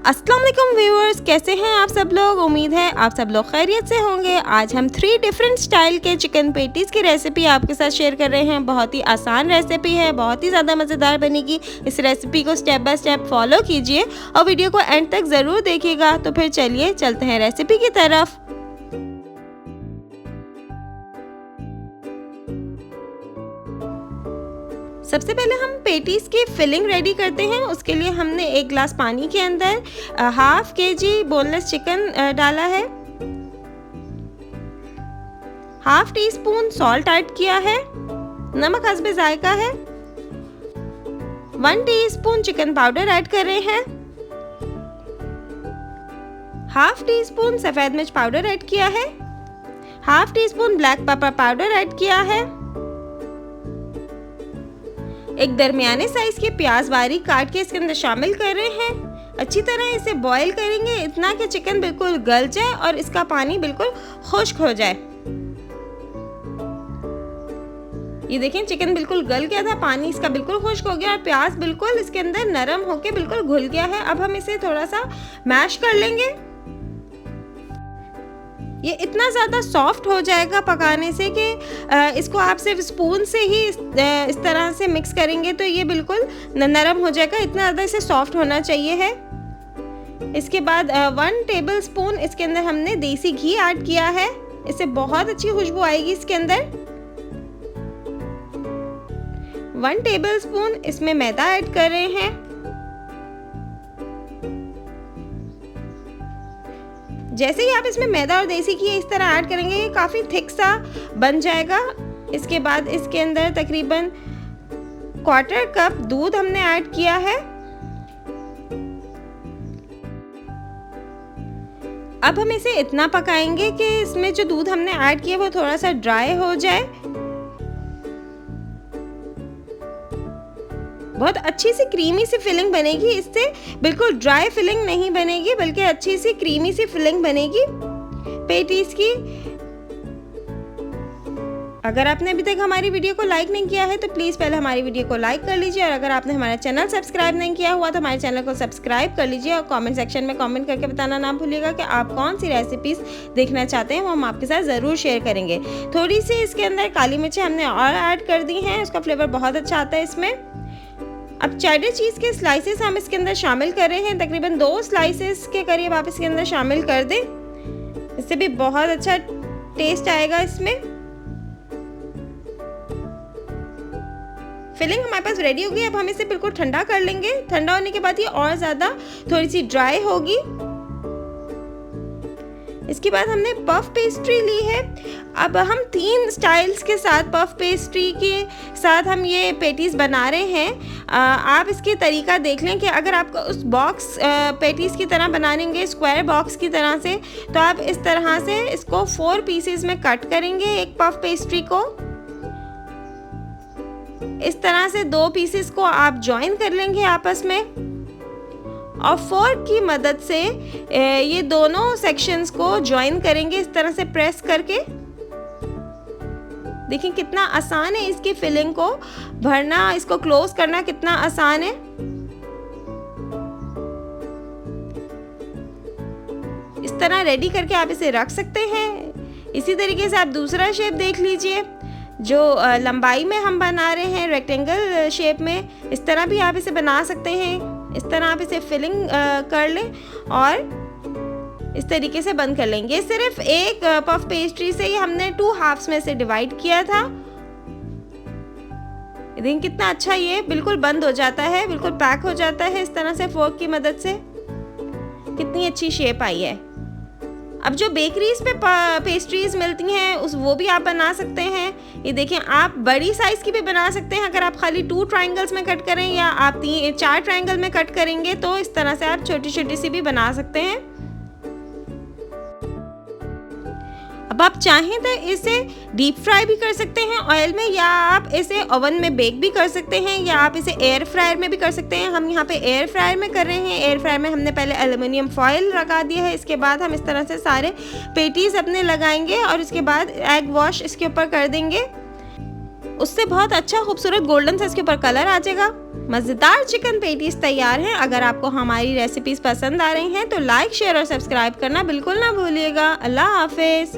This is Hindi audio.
अस्सलाम वालेकुम व्यूअर्स, कैसे हैं आप सब लोग। उम्मीद है आप सब लोग खैरियत से होंगे। आज हम 3 डिफरेंट स्टाइल के चिकन पेटीज़ की रेसिपी आपके साथ शेयर कर रहे हैं। बहुत ही आसान रेसिपी है, बहुत ही ज़्यादा मज़ेदार बनेगी। इस रेसिपी को स्टेप बाय स्टेप फॉलो कीजिए और वीडियो को एंड तक ज़रूर देखिएगा। तो फिर चलिए चलते हैं रेसिपी की तरफ। सबसे पहले हम पेटीज़ की फिलिंग रेडी करते हैं। उसके लिए हमने 1 गिलास पानी के अंदर हाफ kg बोनलेस चिकन डाला है। Half tea spoon salt add किया है। नमक हस्बे जायका है। 1 टीस्पून चिकन पाउडर ऐड कर रहे हैं। हाफ टी स्पून सफ़ेद मिर्च पाउडर ऐड किया है। Half tea spoon black pepper powder add किया है। एक दरमियाने साइज के प्याज बारीक काट के इसके अंदर शामिल कर रहे हैं। अच्छी तरह इसे बॉईल करेंगे, इतना कि चिकन बिल्कुल गल जाए और इसका पानी बिल्कुल खुश्क हो जाए। ये देखें, चिकन बिल्कुल गल गया था, पानी इसका बिल्कुल खुश्क हो गया और प्याज बिल्कुल इसके अंदर नरम होके बिल्कुल घुल गया है। अब हम इसे थोड़ा सा मैश कर लेंगे। ये इतना ज़्यादा सॉफ्ट हो जाएगा पकाने से कि इसको आप सिर्फ स्पून से ही इस तरह से मिक्स करेंगे तो ये बिल्कुल नरम हो जाएगा। इतना ज़्यादा इसे सॉफ्ट होना चाहिए है। इसके बाद 1 टेबल स्पून इसके अंदर हमने देसी घी ऐड किया है। इससे बहुत अच्छी खुशबू आएगी इसके अंदर। 1 टेबल स्पून इसमें मैदा ऐड कर रहे हैं। जैसे ही आप इसमें मैदा और देसी घी इस तरह ऐड करेंगे, ये काफ़ी थिक सा बन जाएगा। इसके बाद इसके अंदर तकरीबन 1/4 कप दूध हमने ऐड किया है। अब हम इसे इतना पकाएंगे कि इसमें जो दूध हमने ऐड किया वो थोड़ा सा ड्राई हो जाए। बहुत अच्छी सी क्रीमी सी फिलिंग बनेगी। इससे बिल्कुल ड्राई फिलिंग नहीं बनेगी, बल्कि अच्छी सी क्रीमी सी फिलिंग बनेगी पेटीज़ की। अगर आपने अभी तक हमारी वीडियो को लाइक नहीं किया है तो प्लीज़ पहले हमारी वीडियो को लाइक कर लीजिए, और अगर आपने हमारा चैनल सब्सक्राइब नहीं किया हुआ तो हमारे चैनल को सब्सक्राइब कर लीजिए। और कमेंट सेक्शन में कमेंट करके बताना ना भूलिएगा कि आप कौन सी रेसिपीज़ देखना चाहते हैं, वो हम आपके साथ ज़रूर शेयर करेंगे। थोड़ी सी इसके अंदर काली मिर्चें हमने और ऐड कर दी हैं, उसका फ्लेवर बहुत अच्छा आता है इसमें। अब चेडर चीज़ के स्लाइसेस हम इसके अंदर शामिल कर रहे हैं। तकरीबन 2 स्लाइसेस के करीब आप इसके अंदर शामिल कर दें, इससे भी बहुत अच्छा टेस्ट आएगा इसमें। फिलिंग हमारे पास रेडी हो गई। अब हम इसे बिल्कुल ठंडा कर लेंगे। ठंडा होने के बाद ये और ज़्यादा थोड़ी सी ड्राई होगी। इसके बाद हमने पफ पेस्ट्री ली है। अब हम 3 स्टाइल्स के साथ पफ पेस्ट्री के साथ हम ये पेटीज़ बना रहे हैं। आप इसके तरीका देख लें कि अगर आपको उस बॉक्स पेटीज़ की तरह बनाएंगे, स्क्वायर बॉक्स की तरह से, तो आप इस तरह से इसको 4 पीसेस में कट करेंगे। एक पफ पेस्ट्री को इस तरह से 2 पीसेस को आप जॉइन कर लेंगे आपस में, और फोर्क की मदद से ये दोनों सेक्शंस को जॉइन करेंगे इस तरह से प्रेस करके। देखिए कितना आसान है इसकी फिलिंग को भरना, इसको क्लोज करना कितना आसान है। इस तरह रेडी करके आप इसे रख सकते हैं। इसी तरीके से आप दूसरा शेप देख लीजिए, जो लंबाई में हम बना रहे हैं रेक्टेंगल शेप में, इस तरह भी आप इसे बना सकते हैं। इस तरह आप इसे फिलिंग कर लें और इस तरीके से बंद कर लेंगे। सिर्फ एक पफ पेस्ट्री से ही हमने 2 हाफ्स में से डिवाइड किया था। देखिए कितना अच्छा ये बिल्कुल बंद हो जाता है, बिल्कुल पैक हो जाता है इस तरह से फोर्क की मदद से। कितनी अच्छी शेप आई है। अब जो बेकरीज पे पेस्ट्रीज मिलती हैं वो भी आप बना सकते हैं। ये देखें, आप बड़ी साइज़ की भी बना सकते हैं। अगर आप खाली 2 ट्रायंगल्स में कट करें या आप 4 ट्रायंगल में कट करेंगे तो इस तरह से आप छोटी छोटी सी भी बना सकते हैं। अब आप चाहें तो इसे डीप फ्राई भी कर सकते हैं ऑयल में, या आप इसे ओवन में बेक भी कर सकते हैं, या आप इसे एयर फ्रायर में भी कर सकते हैं। हम यहाँ पे एयर फ्रायर में कर रहे हैं। एयर फ्रायर में हमने पहले एल्युमिनियम फॉयल लगा दिया है। इसके बाद हम इस तरह से सारे पेटीज अपने लगाएंगे और इसके बाद एग वॉश इसके ऊपर कर देंगे। उससे बहुत अच्छा खूबसूरत गोल्डन सा इसके ऊपर कलर आ जाएगा। मज़ेदार चिकन पेटीज तैयार हैं। अगर आपको हमारी रेसिपीज़ पसंद आ रही हैं तो लाइक, शेयर और सब्सक्राइब करना बिल्कुल ना भूलिएगा। अल्लाह हाफिज़।